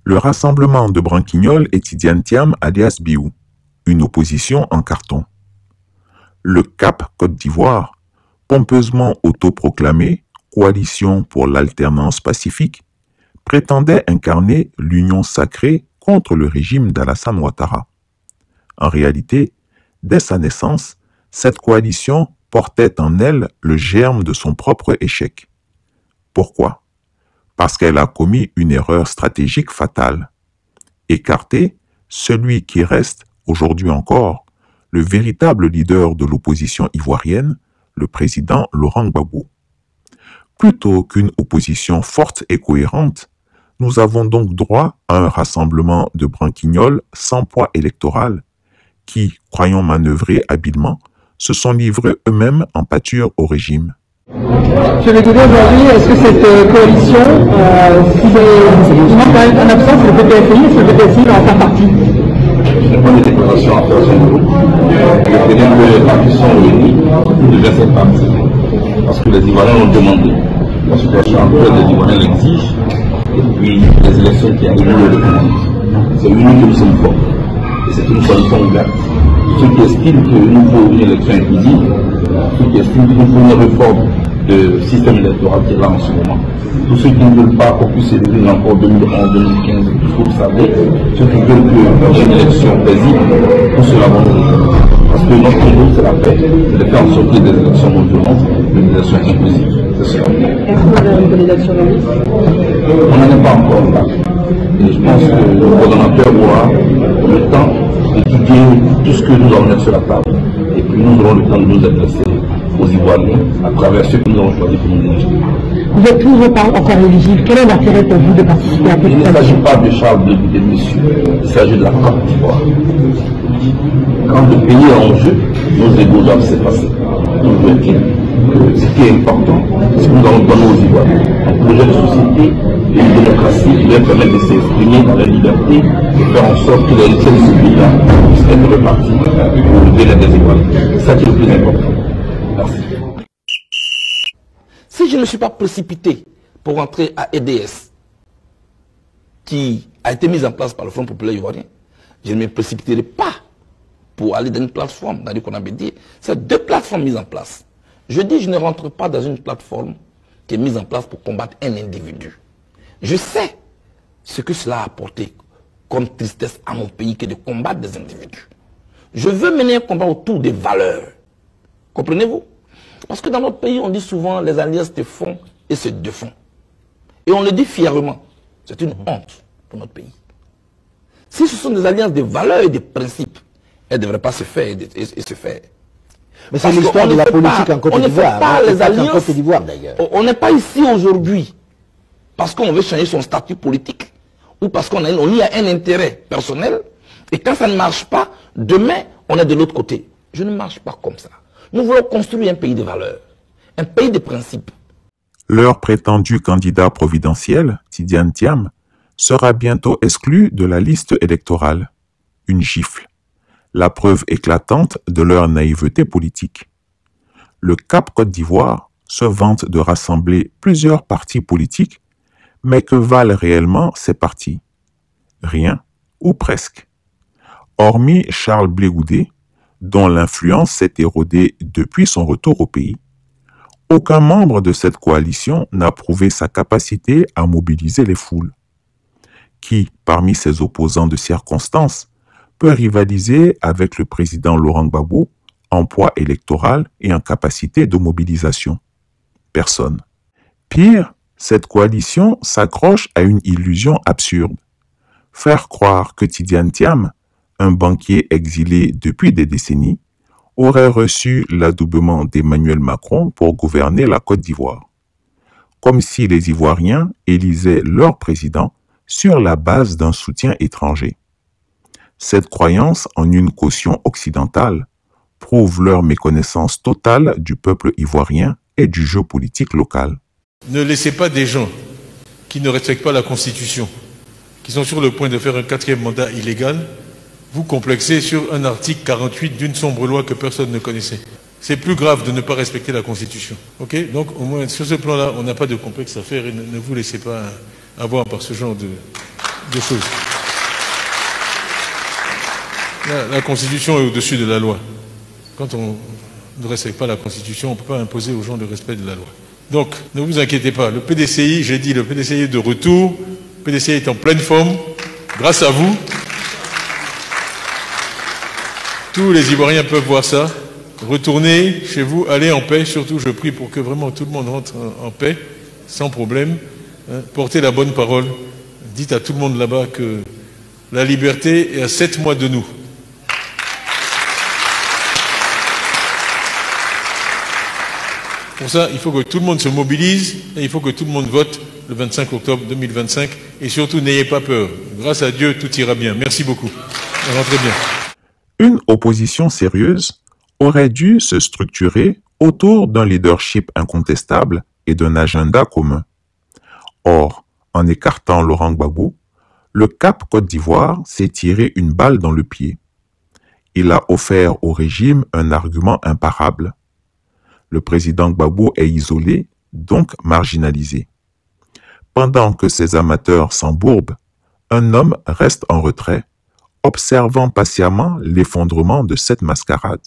Le rassemblement de Branquignol et Tidiane Thiam alias Biou, une opposition en carton. Le CAP Côte d'Ivoire, pompeusement autoproclamé Coalition pour l'alternance pacifique, prétendait incarner l'union sacrée contre le régime d'Alassane Ouattara. En réalité, dès sa naissance, cette coalition portait en elle le germe de son propre échec. Pourquoi? Parce qu'elle a commis une erreur stratégique fatale. Écarter celui qui reste, aujourd'hui encore, le véritable leader de l'opposition ivoirienne, le président Laurent Gbagbo. Plutôt qu'une opposition forte et cohérente, nous avons donc droit à un rassemblement de branquignols sans poids électoral qui, croyant manœuvrer habilement, se sont livrés eux-mêmes en pâture au régime. Je vais dire aujourd'hui, est-ce que cette coalition, il manque quand même en absence le PPFI, est-ce que le PPFI va en faire partie? Je n'ai pas de déclaration à faire sur le groupe. Je veux dire que les partis sont réunis de cette partie. Parce que les Ivoiriens l'ont demandé. La situation actuelle des Ivoiriens l'exige. Et puis les élections qui arrivent nous le recommandent. C'est unique que nous sommes forts. Et c'est une coalition ouverte. Ceux qui estiment qu'il nous faut une élection inclusive, ceux qui estiment qu'il nous faut une réforme de système électoral qui est là en ce moment, tous ceux qui ne veulent pas qu'on puisse élever encore 2011, 2015, il faut le savoir, ceux qui veulent qu'il y ait une élection paisible, tout cela va nous rejoindre. Parce que notre combat, c'est la paix, c'est de faire en sorte qu'il y ait des élections non violentes, mais des élections inclusives. C'est cela. Est-ce qu'on a une candidature de liste? On n'en est pas encore là. Et je pense que le coordonnateur aura le temps d'étudier tout ce que nous allons mettre sur la table. Et puis nous aurons le temps de nous adresser aux Ivoiriens à travers ceux que nous avons choisi pour nous diriger. Vous êtes toujours pas encore éligible. Quel est l'intérêt pour vous de participer à cette Il ne coalition? s'agit pas de Charles de monsieur, il s'agit de la Côte d'Ivoire. Quand le pays est en jeu, nos égos doivent s'effacer. Donc je veux dire que ce qui est important, c'est que nous allons donner aux Ivoiriens un projet de société, une démocratie qui leur permettre de s'exprimer dans la liberté, de faire en sorte que les richesses de ce pays-là puissent être réparties pour le bien des Ivoiriens. C'est ça qui est le plus important. Merci. Si je ne suis pas précipité pour entrer à EDS, qui a été mise en place par le Front populaire ivoirien, je ne me précipiterai pas pour aller dans une plateforme, dans qu'on avait dit. C'est deux plateformes mises en place. Je dis, je ne rentre pas dans une plateforme qui est mise en place pour combattre un individu. Je sais ce que cela a apporté comme tristesse à mon pays que de combattre des individus. Je veux mener un combat autour des valeurs. Comprenez-vous? Parce que dans notre pays, on dit souvent les alliances se font et se défont. Et on le dit fièrement. C'est une honte pour notre pays. Si ce sont des alliances de valeurs et de principes, elles ne devraient pas se faire et se faire. Mais c'est l'histoire de la politique en Côte d'Ivoire. On n'est pas ici aujourd'hui parce qu'on veut changer son statut politique ou parce qu'on y a un intérêt personnel. Et quand ça ne marche pas, demain, on est de l'autre côté. Je ne marche pas comme ça. Nous voulons construire un pays de valeurs, un pays de principes. Leur prétendu candidat providentiel, Tidiane Thiam, sera bientôt exclu de la liste électorale. Une gifle. La preuve éclatante de leur naïveté politique. Le CAP Côte d'Ivoire se vante de rassembler plusieurs partis politiques, mais que valent réellement ces partis? Rien, ou presque. Hormis Charles Blé Goudé, dont l'influence s'est érodée depuis son retour au pays, aucun membre de cette coalition n'a prouvé sa capacité à mobiliser les foules. Qui, parmi ses opposants de circonstance, peut rivaliser avec le président Laurent Gbagbo en poids électoral et en capacité de mobilisation? Personne. Pire, cette coalition s'accroche à une illusion absurde. Faire croire que Tidiane Thiam, un banquier exilé depuis des décennies, aurait reçu l'adoubement d'Emmanuel Macron pour gouverner la Côte d'Ivoire. Comme si les Ivoiriens élisaient leur président sur la base d'un soutien étranger. Cette croyance en une caution occidentale prouve leur méconnaissance totale du peuple ivoirien et du jeu politique local. Ne laissez pas des gens qui ne respectent pas la Constitution, qui sont sur le point de faire un 4e mandat illégal, vous complexez sur un article 48 d'une sombre loi que personne ne connaissait. C'est plus grave de ne pas respecter la Constitution. Ok? Donc au moins sur ce plan-là, on n'a pas de complexe à faire et ne vous laissez pas avoir par ce genre deux choses. La Constitution est au-dessus de la loi. Quand on ne respecte pas la Constitution, on ne peut pas imposer aux gens le respect de la loi. Donc, ne vous inquiétez pas. Le PDCI, j'ai dit, le PDCI est de retour. Le PDCI est en pleine forme. Grâce à vous, tous les Ivoiriens peuvent voir ça. Retournez chez vous, allez en paix. Surtout, je prie pour que vraiment tout le monde rentre en paix, sans problème. Portez la bonne parole. Dites à tout le monde là-bas que la liberté est à 7 mois de nous. Pour ça, il faut que tout le monde se mobilise et il faut que tout le monde vote le 25 octobre 2025. Et surtout, n'ayez pas peur. Grâce à Dieu, tout ira bien. Merci beaucoup. Rentrez bien. Une opposition sérieuse aurait dû se structurer autour d'un leadership incontestable et d'un agenda commun. Or, en écartant Laurent Gbagbo, le Cap Côte d'Ivoire s'est tiré une balle dans le pied. Il a offert au régime un argument imparable. Le président Gbagbo est isolé, donc marginalisé. Pendant que ses amateurs s'embourbent, un homme reste en retrait, observant patiemment l'effondrement de cette mascarade,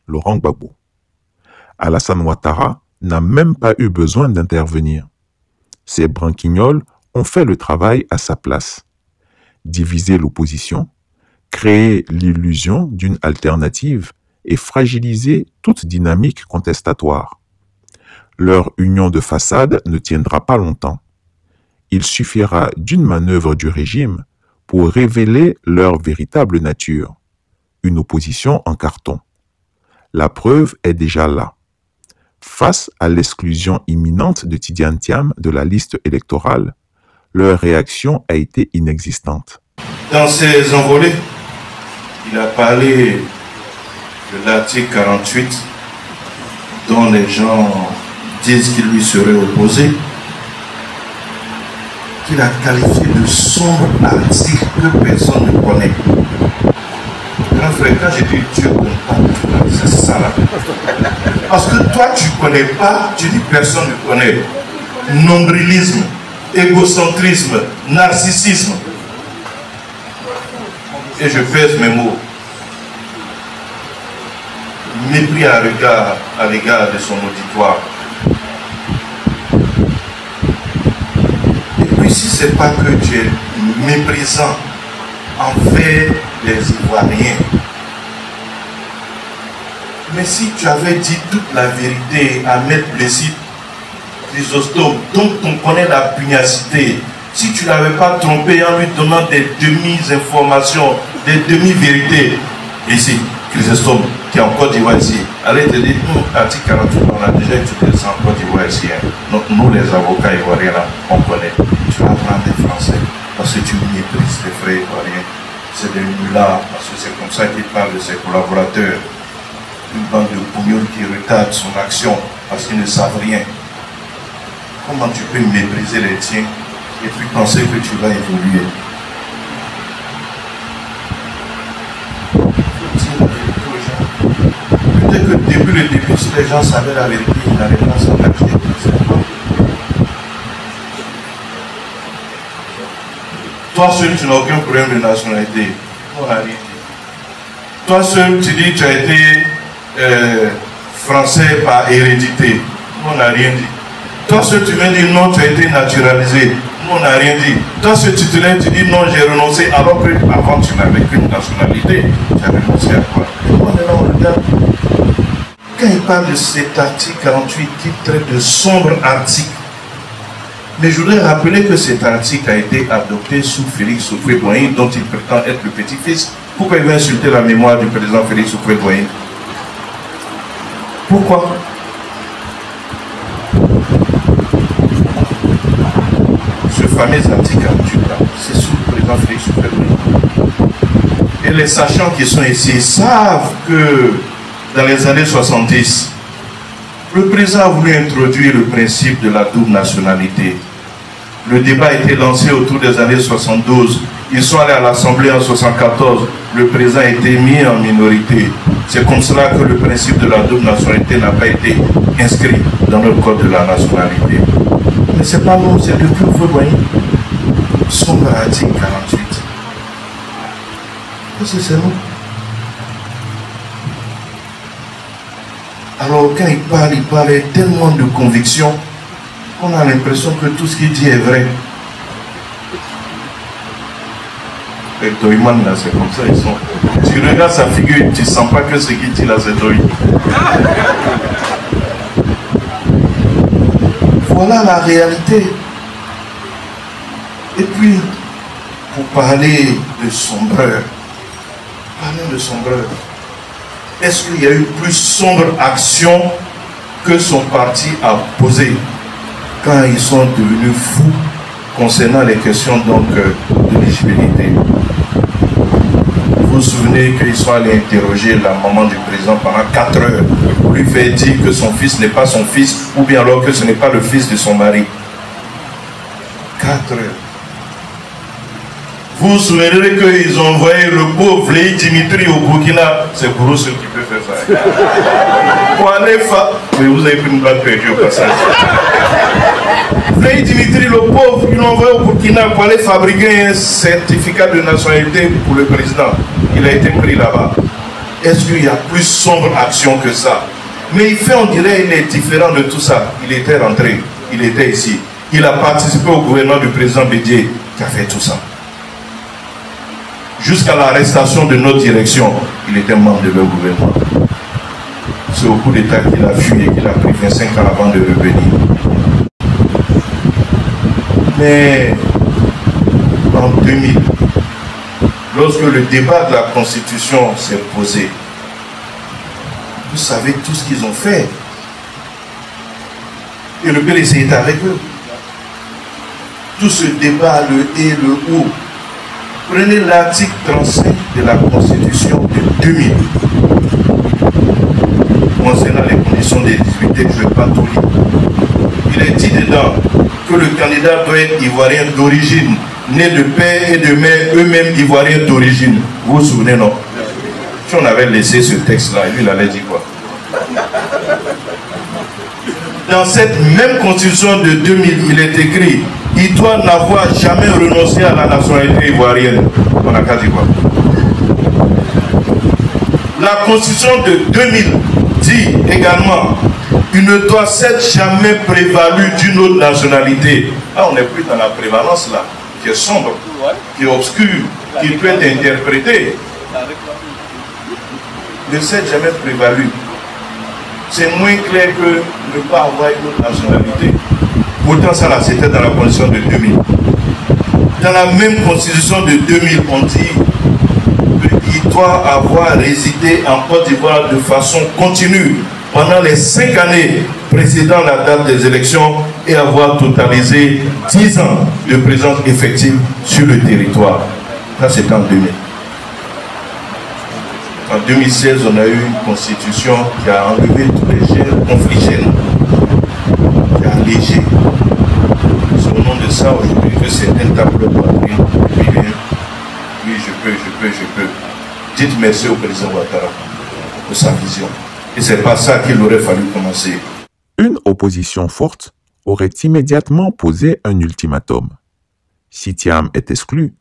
Laurent Gbagbo. Alassane Ouattara n'a même pas eu besoin d'intervenir. Ces branquignoles ont fait le travail à sa place. Diviser l'opposition, créer l'illusion d'une alternative et fragiliser toute dynamique contestatoire. Leur union de façade ne tiendra pas longtemps. Il suffira d'une manœuvre du régime pour révéler leur véritable nature. Une opposition en carton. La preuve est déjà là. Face à l'exclusion imminente de Tidiane Thiam de la liste électorale, leur réaction a été inexistante. Dans ses envolées, il a parlé de l'article 48 dont les gens disent qu'il lui serait opposé, qu'il a qualifié de sombre article que personne ne connaît. Grand frère, quand j'ai dit Dieu ne connaît pas, c'est ça là. Parce que toi tu ne connais pas, tu dis personne ne connaît. Nombrilisme, égocentrisme, narcissisme. Et je pèse mes mots. Mépris à l'égard de son auditoire. Et puis si c'est pas que tu es méprisant envers les Ivoiriens, mais si tu avais dit toute la vérité à Maître Blessy Chrysostome, dont on connaît la pugnacité, si tu ne l'avais pas trompé en lui donnant des demi-informations, des demi-vérités, ici, Chrysostome, qui est en Côte d'Ivoire ici, allez te dire, article 48, on a déjà étudié ça en Côte d'Ivoire ici. Donc nous, les avocats ivoiriens, là, on connaît. Tu vas apprendre des français, parce que tu méprises les frères ivoiriens. C'est des mullards, parce que c'est comme ça qu'il parle de ses collaborateurs. Une bande de pougnons qui retarde son action, parce qu'ils ne savent rien. Comment tu peux mépriser les tiens et puis penser que tu vas évoluer? Peut-être que depuis le début, si les gens savaient la vérité, ils n'allaient pas s'engager. Toi seul, tu n'as aucun problème de nationalité. On a rien dit. Toi seul, tu dis que tu as été français par hérédité. On n'a rien dit. Toi seul, tu viens dire non, tu as été naturalisé. Nous, on n'a rien dit. Toi seul, tu te lèves, tu dis non, j'ai renoncé. Alors que avant, tu n'avais qu'une nationalité. Tu as renoncé à quoi? On est là, on regarde. Quand il parle de cet article 48 qui traite de sombre article, mais je voudrais rappeler que cet article a été adopté sous Félix Houphouët-Boigny, dont il prétend être le petit-fils. Pourquoi il veut insulter la mémoire du président Félix Houphouët-Boigny? Pourquoi? Ce fameux article 48, c'est sous le président Félix Houphouët-Boigny. Et les sachants qui sont ici savent que dans les années 70, le président a voulu introduire le principe de la double nationalité. Le débat a été lancé autour des années 72. Ils sont allés à l'Assemblée en 74. Le président a été mis en minorité. C'est comme cela que le principe de la double nationalité n'a pas été inscrit dans le code de la nationalité. Mais c'est pas nous, c'est depuis Houphouët-Boigny. sombre article 48. Parce que c'est nous. Alors quand il parle avec tellement de conviction qu'on a l'impression que tout ce qu'il dit est vrai. Les Doïman là, c'est comme ça, ils sont. Tu regardes sa figure, tu ne sens pas que ce qu'il dit là, c'est Doï. Voilà la réalité. Et puis, pour parler de sombreur, est-ce qu'il y a eu plus sombre action que son parti a posée quand ils sont devenus fous concernant les questions donc de l'éligibilité? Vous vous souvenez qu'ils sont allés interroger la maman du président pendant 4 heures pour lui faire dire que son fils n'est pas son fils ou bien alors que ce n'est pas le fils de son mari. 4 heures. Vous vous souvenez qu'ils ont envoyé le pauvre Léhi Dimitri au Burkina. C'est pour eux ceux qui peuvent faire ça. Pour aller mais vous avez pris une balle perdue au passage. Léhi Dimitri, le pauvre, ils l'ont envoyé au Burkina pour aller fabriquer un certificat de nationalité pour le président. Il a été pris là-bas. Est-ce qu'il y a plus sombre action que ça? Mais il fait, on dirait, il est différent de tout ça. Il était rentré, il était ici. Il a participé au gouvernement du président Bédié qui a fait tout ça. Jusqu'à l'arrestation de notre direction, il était membre de leur gouvernement. C'est au coup d'État qu'il a fui et qu'il a pris 25 ans avant de revenir. Mais en 2000, lorsque le débat de la Constitution s'est posé, vous savez tout ce qu'ils ont fait. Et le PLC est avec eux. Tout ce débat, le et, le ou. Prenez l'article 35 de la Constitution de 2000. Concernant les conditions d'éligibilité, je ne vais pas tout lire. Il est dit dedans que le candidat doit être ivoirien d'origine, né de père et de mère, eux-mêmes ivoiriens d'origine. Vous vous souvenez, non? Si on avait laissé ce texte-là, lui, il allait dire quoi? Dans cette même constitution de 2000, il est écrit: il doit n'avoir jamais renoncé à la nationalité ivoirienne. On a qu'à dire quoi? La constitution de 2000 dit également: il ne doit s'être jamais prévalu d'une autre nationalité. Là, on n'est plus dans la prévalence là, qui est sombre, qui est obscure, qui peut être interprétée. Ne s'être jamais prévalu. C'est moins clair que ne pas avoir une autre nationalité. Pourtant, ça là, c'était dans la constitution de 2000. Dans la même constitution de 2000, on dit qu'il doit avoir résidé en Côte d'Ivoire de façon continue pendant les 5 années précédant la date des élections et avoir totalisé 10 ans de présence effective sur le territoire. Ça, c'est en 2000. En 2016, on a eu une constitution qui a enlevé tous les conflits chez nous, qui a allégé. C'est au nom de ça aujourd'hui que certains tapent le poitrine. Oui, je peux. Dites merci au président Ouattara pour sa vision. Et c'est pas ça qu'il aurait fallu commencer. Une opposition forte aurait immédiatement posé un ultimatum. Si Thiam est exclu,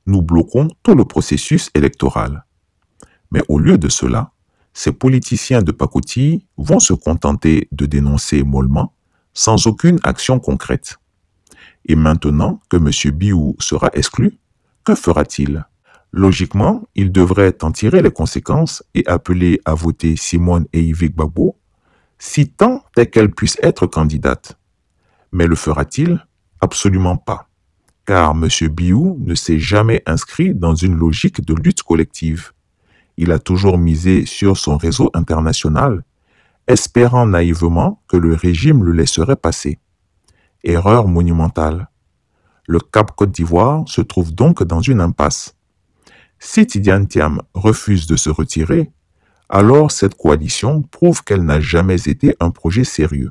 nous bloquons tout le processus électoral. Mais au lieu de cela, ces politiciens de pacotille vont se contenter de dénoncer mollement, sans aucune action concrète. Et maintenant que M. Biou sera exclu, que fera-t-il? Logiquement, il devrait en tirer les conséquences et appeler à voter Simone Ehivie Gbagbo, si tant est qu'elle puisse être candidate. Mais le fera-t-il? Absolument pas, car M. Biou ne s'est jamais inscrit dans une logique de lutte collective. Il a toujours misé sur son réseau international, espérant naïvement que le régime le laisserait passer. Erreur monumentale. Le Cap Côte d'Ivoire se trouve donc dans une impasse. Si Tidiane Thiam refuse de se retirer, alors cette coalition prouve qu'elle n'a jamais été un projet sérieux.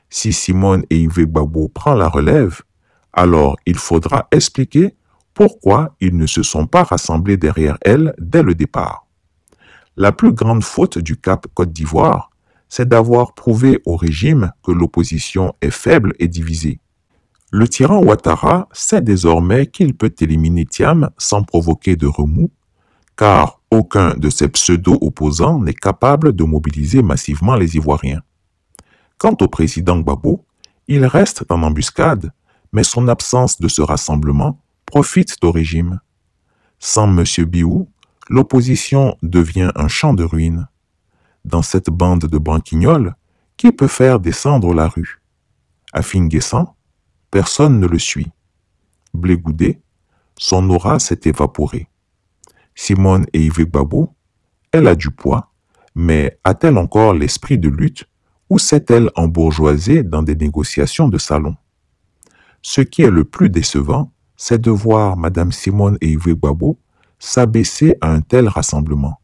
Si Simone Ehivie Gbagbo prend la relève, alors il faudra expliquer pourquoi ils ne se sont pas rassemblés derrière elle dès le départ. La plus grande faute du Cap Côte d'Ivoire, c'est d'avoir prouvé au régime que l'opposition est faible et divisée. Le tyran Ouattara sait désormais qu'il peut éliminer Thiam sans provoquer de remous, car aucun de ses pseudo-opposants n'est capable de mobiliser massivement les Ivoiriens. Quant au président Gbagbo, il reste en embuscade, mais son absence de ce rassemblement profite au régime. Sans M. Biou, l'opposition devient un champ de ruines. Dans cette bande de branquignoles, qui peut faire descendre la rue? Afin Guessant, personne ne le suit. Blé Goudé, son aura s'est évaporée. Simone et Yves Gbagbo, elle a du poids, mais a-t-elle encore l'esprit de lutte ou s'est-elle embourgeoisée dans des négociations de salon? Ce qui est le plus décevant, c'est de voir Mme Simone et Yves Gbagbo s'abaisser à un tel rassemblement.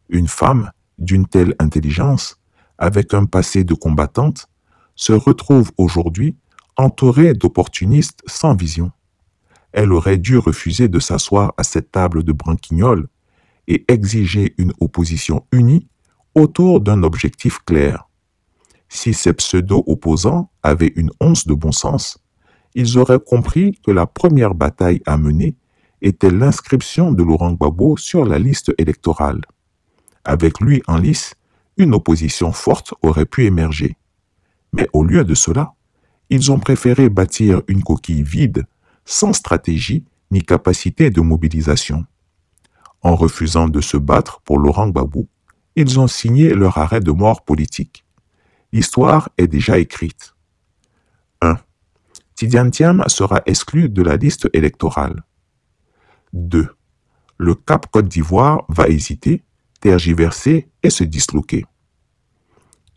Une femme d'une telle intelligence, avec un passé de combattante, se retrouve aujourd'hui entourée d'opportunistes sans vision. Elle aurait dû refuser de s'asseoir à cette table de branquignoles et exiger une opposition unie autour d'un objectif clair. Si ces pseudo-opposants avaient une once de bon sens, ils auraient compris que la première bataille à mener était l'inscription de Laurent Gbagbo sur la liste électorale. Avec lui en lice, une opposition forte aurait pu émerger. Mais au lieu de cela, ils ont préféré bâtir une coquille vide, sans stratégie ni capacité de mobilisation. En refusant de se battre pour Laurent Gbagbo, ils ont signé leur arrêt de mort politique. L'histoire est déjà écrite. 1. Tidiane Thiam sera exclu de la liste électorale. 2. Le Cap Côte d'Ivoire va hésiter, tergiverser et se disloquer.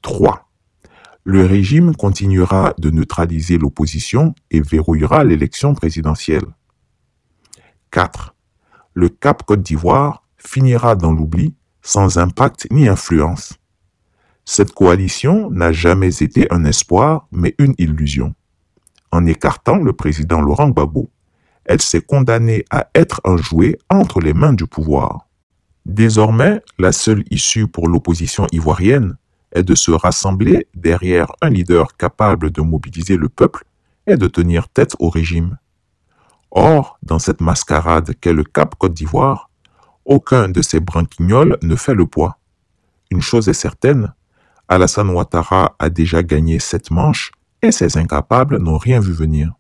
3. Le régime continuera de neutraliser l'opposition et verrouillera l'élection présidentielle. 4. Le Cap Côte d'Ivoire finira dans l'oubli sans impact ni influence. Cette coalition n'a jamais été un espoir, mais une illusion. En écartant le président Laurent Gbagbo, elle s'est condamnée à être un jouet entre les mains du pouvoir. Désormais, la seule issue pour l'opposition ivoirienne est de se rassembler derrière un leader capable de mobiliser le peuple et de tenir tête au régime. Or, dans cette mascarade qu'est le Cap Côte d'Ivoire, aucun de ces branquignoles ne fait le poids. Une chose est certaine, Alassane Ouattara a déjà gagné 7 manches et ces incapables n'ont rien vu venir.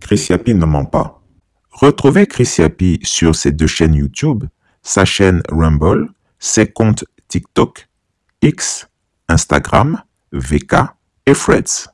Chris Yapi ne ment pas. Retrouvez Chris Yapi sur ses 2 chaînes YouTube, sa chaîne Rumble, ses comptes TikTok, X, Instagram, VK et Threads.